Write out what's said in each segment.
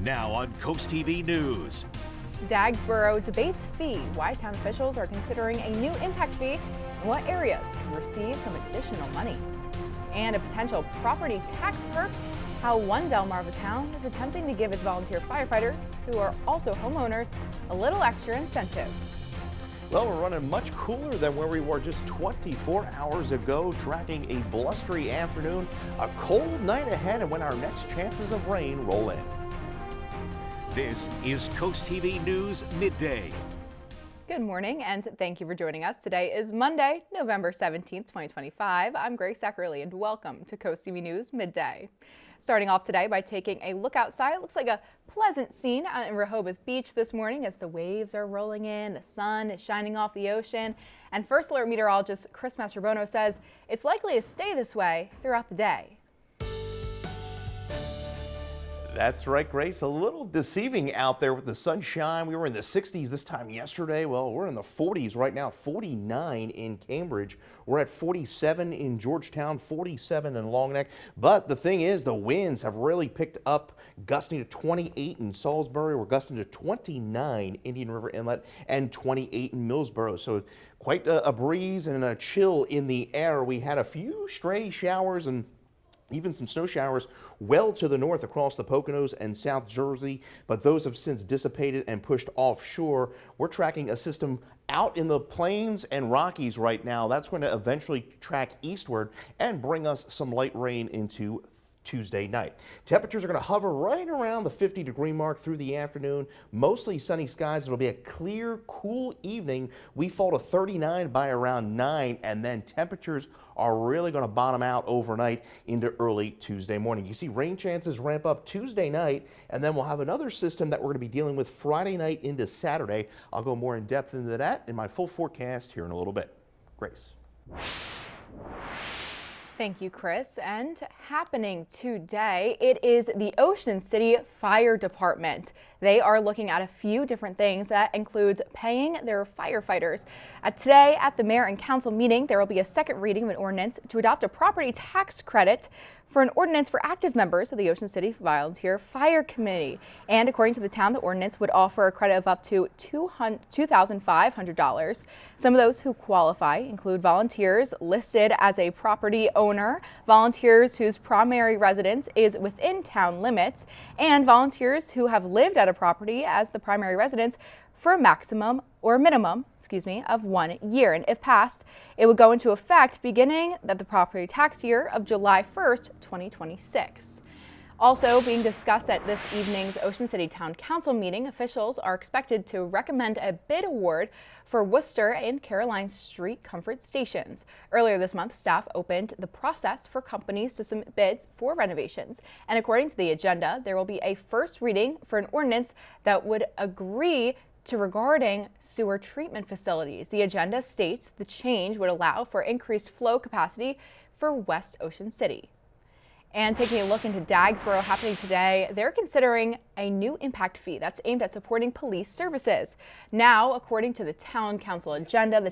Now on CoastTV News. Dagsboro debates fee, why town officials are considering a new impact fee, and what areas can receive some additional money. And a potential property tax perk, how one Delmarva town is attempting to give its volunteer firefighters, who are also homeowners, a little extra incentive. Well, we're running much cooler than where we were just 24 hours ago, tracking a blustery afternoon, a cold night ahead, and when our next chances of rain roll in. This is CoastTV News Midday. Good morning and thank you for joining us. Today is Monday, November 17th, 2025. I'm Grace Eckerly and welcome to CoastTV News Midday. Starting off today by taking a look outside. It looks like a pleasant scene out in Rehoboth Beach this morning as the waves are rolling in, the sun is shining off the ocean, and First Alert meteorologist Chris Mastrobono says it's likely to stay this way throughout the day. That's right, Grace. A little deceiving out there with the sunshine. We were in the 60s this time yesterday. Well, we're in the 40s right now, 49 in Cambridge. We're at 47 in Georgetown, 47 in Long Neck. But the thing is, the winds have really picked up, gusting to 28 in Salisbury. We're gusting to 29 Indian River Inlet and 28 in Millsboro. So quite a breeze and a chill in the air. We had a few stray showers and even some snow showers well to the north across the Poconos and South Jersey, but those have since dissipated and pushed offshore. We're tracking a system out in the plains and Rockies right now. That's going to eventually track eastward and bring us some light rain into Tuesday night. Temperatures are going to hover right around the 50-degree mark through the afternoon. Mostly sunny skies. It'll be a clear, cool evening. We fall to 39 by around 9, and then temperatures are really going to bottom out overnight into early Tuesday morning. You see rain chances ramp up Tuesday night, and then we'll have another system that we're going to be dealing with Friday night into Saturday. I'll go more in depth into that in my full forecast here in a little bit. Grace. Thank you, Chris. And happening today, it is the Ocean City Fire Department. They are looking at a few different things that includes paying their firefighters. Today at the mayor and council meeting, there will be a second reading of an ordinance to adopt a property tax credit for an ordinance for active members of the Ocean City Volunteer Fire Committee. And according to the town, the ordinance would offer a credit of up to $2,500. Some of those who qualify include volunteers listed as a property owner, volunteers whose primary residence is within town limits, and volunteers who have lived at a property as the primary residence for a minimum of 1 year. And if passed, it would go into effect beginning at the property tax year of July 1st, 2026. Also being discussed at this evening's Ocean City Town Council meeting, officials are expected to recommend a bid award for Worcester and Caroline Street comfort stations. Earlier this month, staff opened the process for companies to submit bids for renovations. And according to the agenda, there will be a first reading for an ordinance that would agree to regarding sewer treatment facilities. The agenda states the change would allow for increased flow capacity for West Ocean City. And taking a look into Dagsboro happening today, they're considering a new impact fee that's aimed at supporting police services. Now, according to the town council agenda, the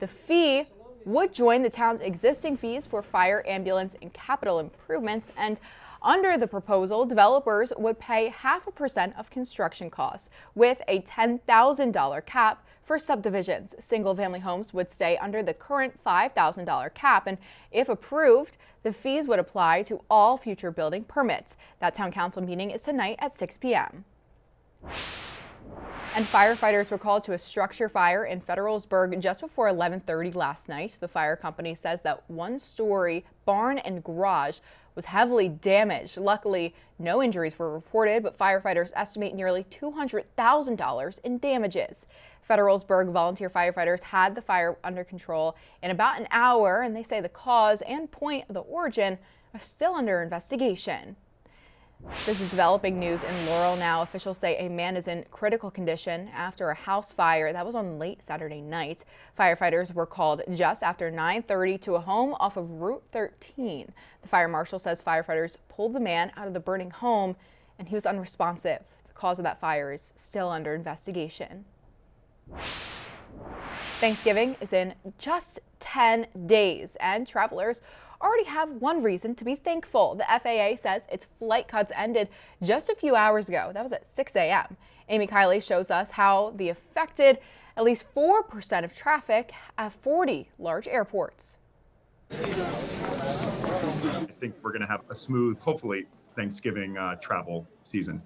fee would join the town's existing fees for fire, ambulance, and capital improvements. And under the proposal, developers would pay 0.5% of construction costs with a $10,000 cap for subdivisions. Single-family homes would stay under the current $5,000 cap, and if approved, the fees would apply to all future building permits. That town council meeting is tonight at 6 p.m. And firefighters were called to a structure fire in Federalsburg just before 11:30 last night. The fire company says that one-story barn and garage was heavily damaged. Luckily, no injuries were reported, but firefighters estimate nearly $200,000 in damages. Federalsburg volunteer firefighters had the fire under control in about an hour, and they say the cause and point of the origin are still under investigation. This is developing news in Laurel now. Officials say a man is in critical condition after a house fire that was on late Saturday night. Firefighters were called just after 9:30 to a home off of Route 13. The fire marshal says firefighters pulled the man out of the burning home and he was unresponsive. The cause of that fire is still under investigation. Thanksgiving is in just 10 days and travelers already have one reason to be thankful. The FAA says its flight cuts ended just a few hours ago. That was at 6 a.m. Amy Kiley shows us how the affected at least 4% of traffic at 40 large airports. I think we're going to have a smooth, hopefully, Thanksgiving travel season.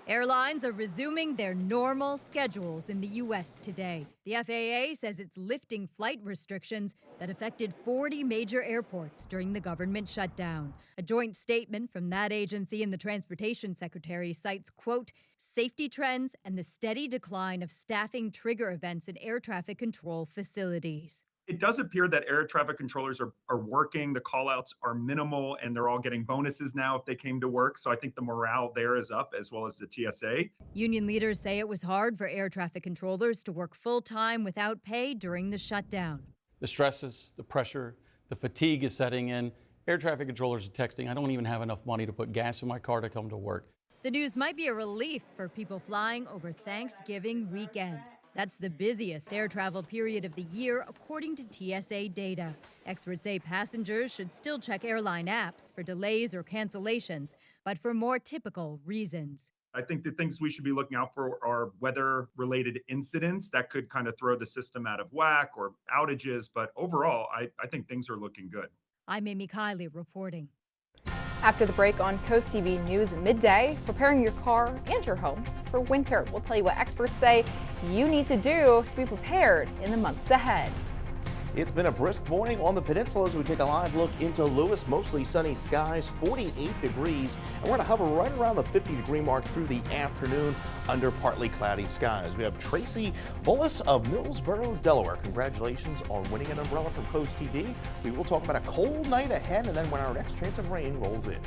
Airlines are resuming their normal schedules in the U.S. today. The FAA says it's lifting flight restrictions that affected 40 major airports during the government shutdown. A joint statement from that agency and the Transportation Secretary cites, quote, safety trends and the steady decline of staffing trigger events in air traffic control facilities. It does appear that air traffic controllers are working. The call-outs are minimal, and they're all getting bonuses now if they came to work. So I think the morale there is up, as well as the TSA. Union leaders say it was hard for air traffic controllers to work full-time without pay during the shutdown. The stresses, the pressure, the fatigue is setting in. Air traffic controllers are texting, I don't even have enough money to put gas in my car to come to work. The news might be a relief for people flying over Thanksgiving weekend. That's the busiest air travel period of the year, according to TSA data. Experts say passengers should still check airline apps for delays or cancellations, but for more typical reasons. I think the things we should be looking out for are weather-related incidents that could kind of throw the system out of whack, or outages. But overall, I think things are looking good. I'm Amy Kiley reporting. After the break on Coast TV News Midday, preparing your car and your home for winter. We'll tell you what experts say you need to do to be prepared in the months ahead. It's been a brisk morning on the peninsula as we take a live look into Lewis. Mostly sunny skies, 48 degrees, and we're going to hover right around the 50-degree mark through the afternoon under partly cloudy skies. We have Tracy Bullis of Millsboro, Delaware. Congratulations on winning an umbrella from Coast TV. We will talk about a cold night ahead and then when our next chance of rain rolls in.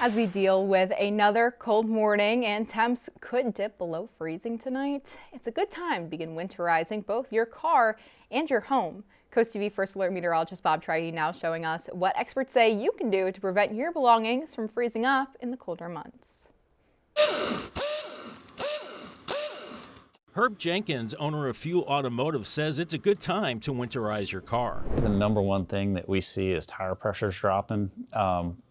As we deal with another cold morning and temps could dip below freezing tonight, it's a good time to begin winterizing both your car and your home. Coast TV First Alert meteorologist Bob Trihe now showing us what experts say you can do to prevent your belongings from freezing up in the colder months. Herb Jenkins, owner of Fuel Automotive, says it's a good time to winterize your car. The number one thing that we see is tire pressures dropping.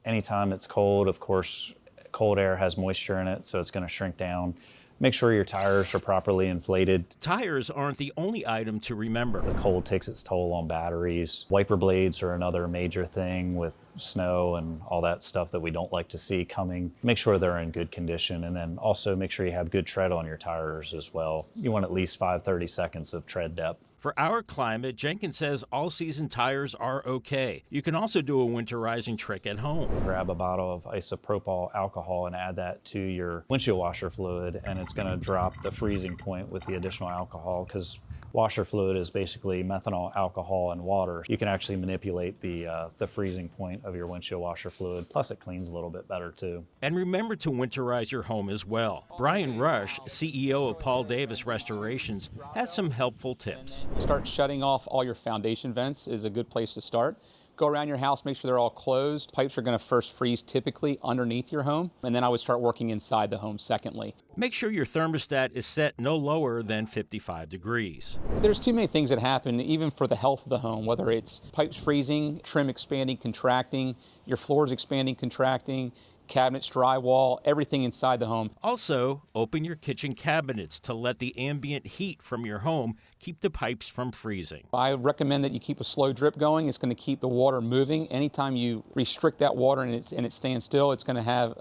Anytime it's cold, of course, cold air has moisture in it, so it's going to shrink down. Make sure your tires are properly inflated. Tires aren't the only item to remember. The cold takes its toll on batteries. Wiper blades are another major thing with snow and all that stuff that we don't like to see coming. Make sure they're in good condition, and then also make sure you have good tread on your tires as well. You want at least 5-30 seconds of tread depth. For our climate, Jenkins says all-season tires are okay. You can also do a winterizing trick at home. Grab a bottle of isopropyl alcohol and add that to your windshield washer fluid, and it's going to drop the freezing point with the additional alcohol, because washer fluid is basically methanol, alcohol, and water. You can actually manipulate the freezing point of your windshield washer fluid. Plus, it cleans a little bit better too. And remember to winterize your home as well. Brian Rush, CEO of Paul Davis Restorations, has some helpful tips. Start shutting off all your foundation vents is a good place to start. Go around your house, make sure they're all closed. Pipes are going to first freeze typically underneath your home, and then I would start working inside the home secondly. Make sure your thermostat is set no lower than 55 degrees. There's too many things that happen even for the health of the home, whether it's pipes freezing, trim expanding, contracting, your floors expanding, contracting, cabinets, drywall, everything inside the home. Also, open your kitchen cabinets to let the ambient heat from your home keep the pipes from freezing. I recommend that you keep a slow drip going. It's going to keep the water moving. Anytime you restrict that water and it stands still, it's going to have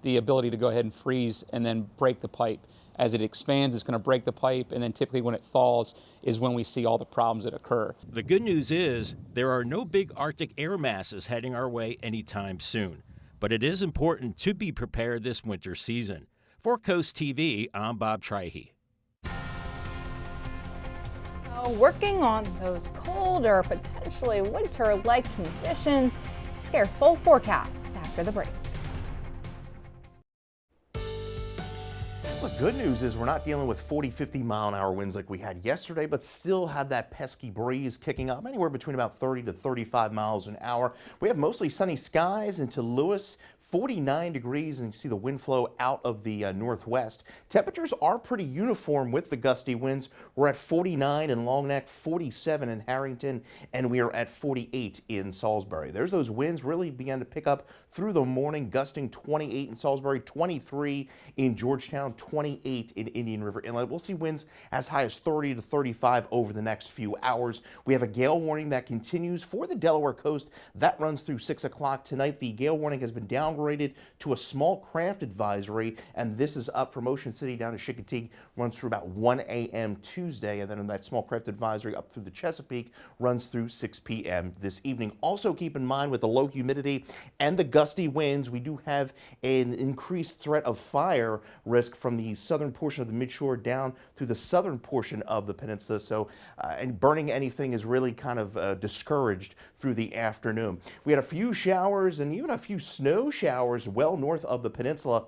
the ability to go ahead and freeze and then break the pipe. As it expands, it's going to break the pipe, and then typically when it thaws is when we see all the problems that occur. The good news is there are no big Arctic air masses heading our way anytime soon. But it is important to be prepared this winter season. For Coast TV, I'm Bob Trihe. Working on those cold or potentially winter-like conditions. Let's get our full forecast after the break. The good news is we're not dealing with 40, 50 mile an hour winds like we had yesterday, but still have that pesky breeze kicking up anywhere between about 30 to 35 miles an hour. We have mostly sunny skies into Lewis, 49 degrees, and you see the wind flow out of the northwest. Temperatures are pretty uniform with the gusty winds. We're at 49 in Long Neck, 47 in Harrington, and we are at 48 in Salisbury. There's those winds really began to pick up through the morning, gusting 28 in Salisbury, 23 in Georgetown, 28 in Indian River Inlet. We'll see winds as high as 30 to 35 over the next few hours. We have a gale warning that continues for the Delaware coast. That runs through 6 o'clock tonight. The gale warning has been downgraded to a small craft advisory, and this is up from Ocean City down to Chincoteague, runs through about 1 a.m. Tuesday, and then that small craft advisory up through the Chesapeake runs through 6 p.m. this evening. Also keep in mind with the low humidity and the gusty winds, we do have an increased threat of fire risk from the southern portion of the midshore down through the southern portion of the peninsula. So, and burning anything is really kind of discouraged through the afternoon. We had a few showers and even a few snow showers well north of the peninsula.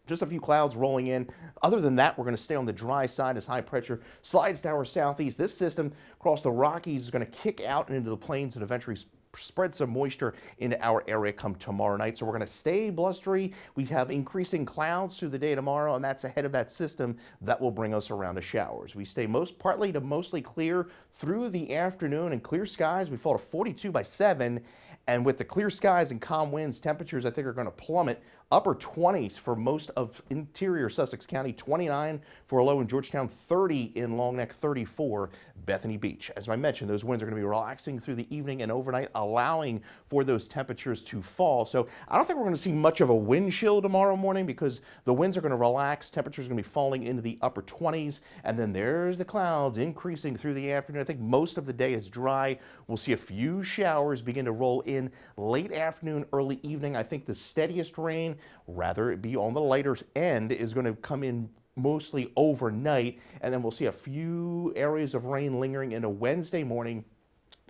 Just a few clouds rolling in. Other than that, we're going to stay on the dry side as high pressure slides to our southeast. This system across the Rockies is going to kick out and into the plains and eventually spread some moisture into our area come tomorrow night. So we're going to stay blustery. We have increasing clouds through the day tomorrow, and that's ahead of that system that will bring us around to showers. We stay partly to mostly clear through the afternoon, and clear skies. We fall to 42 by 7. And with the clear skies and calm winds, temperatures I think are going to plummet. Upper 20s for most of interior Sussex County, 29 for a low in Georgetown, 30 in Long Neck, 34 Bethany Beach. As I mentioned, those winds are going to be relaxing through the evening and overnight, allowing for those temperatures to fall. So I don't think we're going to see much of a wind chill tomorrow morning because the winds are going to relax. Temperatures are going to be falling into the upper 20s, and then there's the clouds increasing through the afternoon. I think most of the day is dry. We'll see a few showers begin to roll in late afternoon, early evening. I think the steadiest rain, rather it be on the lighter end, is going to come in mostly overnight, and then we'll see a few areas of rain lingering into Wednesday morning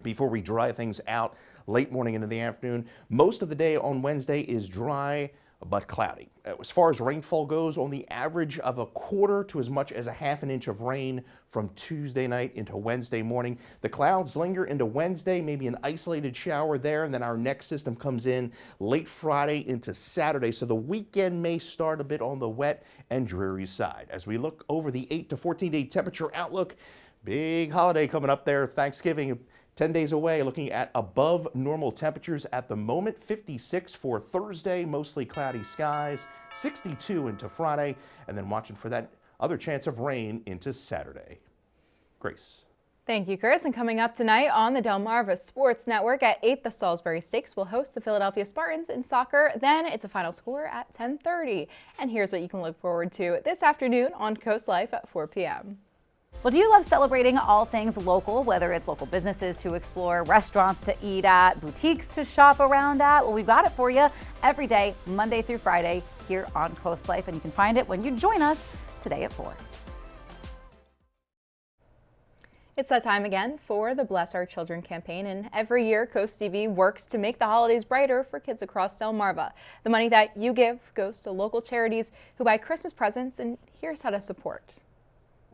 before we dry things out late morning into the afternoon. Most of the day on Wednesday is dry but cloudy. As far as rainfall goes, on the average of a quarter to as much as a half an inch of rain from Tuesday night into Wednesday morning. The clouds linger into Wednesday, maybe an isolated shower there, and then our next system comes in late Friday into Saturday. So the weekend may start a bit on the wet and dreary side. As we look over the 8 to 14 day temperature outlook, big holiday coming up there, Thanksgiving. 10 days away, looking at above normal temperatures at the moment. 56 for Thursday, mostly cloudy skies, 62 into Friday, and then watching for that other chance of rain into Saturday. Grace. Thank you, Chris. And coming up tonight on the Delmarva Sports Network at 8, the Salisbury Stakes will host the Philadelphia Spartans in soccer. Then it's a final score at 10:30. And here's what you can look forward to this afternoon on Coast Life at 4 p.m. Well, do you love celebrating all things local, whether it's local businesses to explore, restaurants to eat at, boutiques to shop around at? Well, we've got it for you every day, Monday through Friday, here on Coast Life, and you can find it when you join us today at 4. It's that time again for the Bless Our Children campaign, and every year CoastTV works to make the holidays brighter for kids across Delmarva. The money that you give goes to local charities who buy Christmas presents, and here's how to support.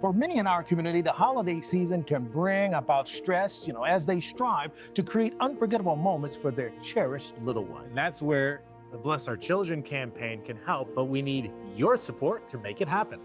For many in our community, the holiday season can bring about stress, as they strive to create unforgettable moments for their cherished little one. And that's where the Bless Our Children campaign can help, but we need your support to make it happen.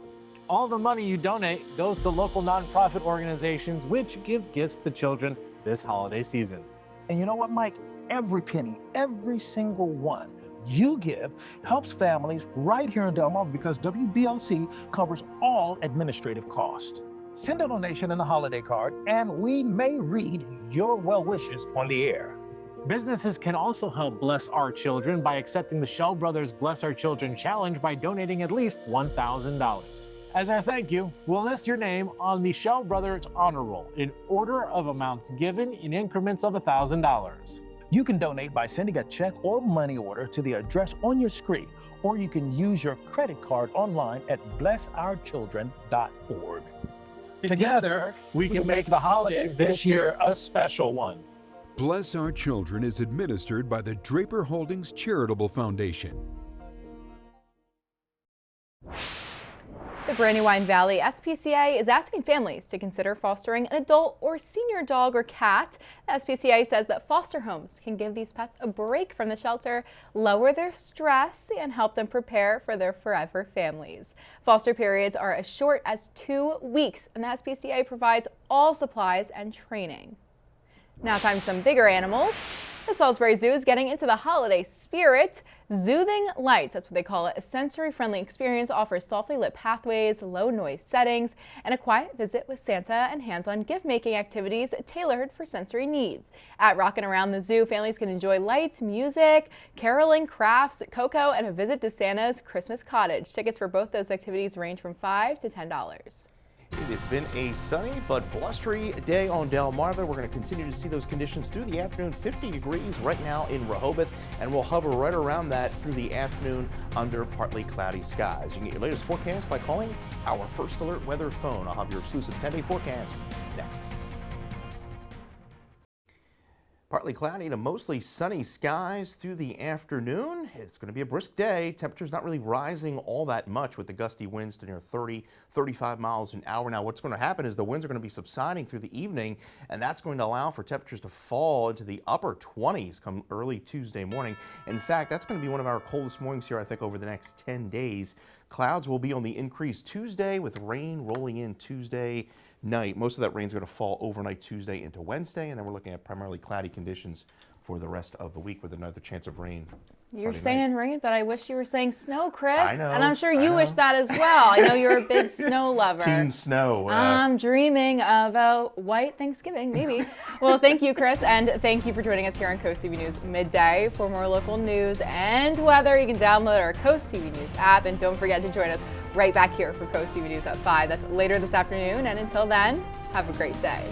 All the money you donate goes to local nonprofit organizations which give gifts to children this holiday season. And you know what, Mike? Every penny, every single one you give helps families right here in Delmarva because WBLC covers all administrative costs. Send a donation and a holiday card, and we may read your well wishes on the air. Businesses can also help Bless Our Children by accepting the Shell Brothers Bless Our Children Challenge by donating at least $1,000. As our thank you, we'll list your name on the Shell Brothers Honor Roll in order of amounts given in increments of $1,000. You can donate by sending a check or money order to the address on your screen, or you can use your credit card online at blessourchildren.org. Together, we can make the holidays this year a special one. Bless Our Children is administered by the Draper Holdings Charitable Foundation. The Brandywine Valley SPCA is asking families to consider fostering an adult or senior dog or cat. The SPCA says that foster homes can give these pets a break from the shelter, lower their stress, and help them prepare for their forever families. Foster periods are as short as 2 weeks, and the SPCA provides all supplies and training. Now time for some bigger animals. The Salisbury Zoo is getting into the holiday spirit. Soothing Lights, that's what they call it, a sensory-friendly experience, offers softly lit pathways, low noise settings, and a quiet visit with Santa and hands-on gift-making activities tailored for sensory needs. At Rockin' Around the Zoo, families can enjoy lights, music, caroling, crafts, cocoa, and a visit to Santa's Christmas cottage. Tickets for both those activities range from $5 to $10. It has been a sunny but blustery day on Delmarva. We're going to continue to see those conditions through the afternoon. 50 degrees right now in Rehoboth, and we'll hover right around that through the afternoon under partly cloudy skies. You can get your latest forecast by calling our First Alert Weather phone. I'll have your exclusive 10-day forecast next. Partly cloudy to mostly sunny skies through the afternoon. It's going to be a brisk day. Temperatures not really rising all that much with the gusty winds to near 30, 35 miles an hour. Now, what's going to happen is the winds are going to be subsiding through the evening, and that's going to allow for temperatures to fall into the upper 20s come early Tuesday morning. In fact, that's going to be one of our coldest mornings here, I think, over the next 10 days. Clouds will be on the increase Tuesday with rain rolling in Tuesday night. Most of that rain is going to fall overnight Tuesday into Wednesday, and then we're looking at primarily cloudy conditions for the rest of the week with another chance of rain. You're saying rain, but I wish you were saying snow, Chris. I know, and I'm sure you wish that as well. I know you're a big snow lover. Team snow. I'm dreaming of a white Thanksgiving, maybe. Well, thank you, Chris, and thank you for joining us here on Coast TV News Midday. For more local news and weather, you can download our Coast TV News app, and don't forget to join us right back here for Coast TV News at 5. That's later this afternoon, and until then, have a great day.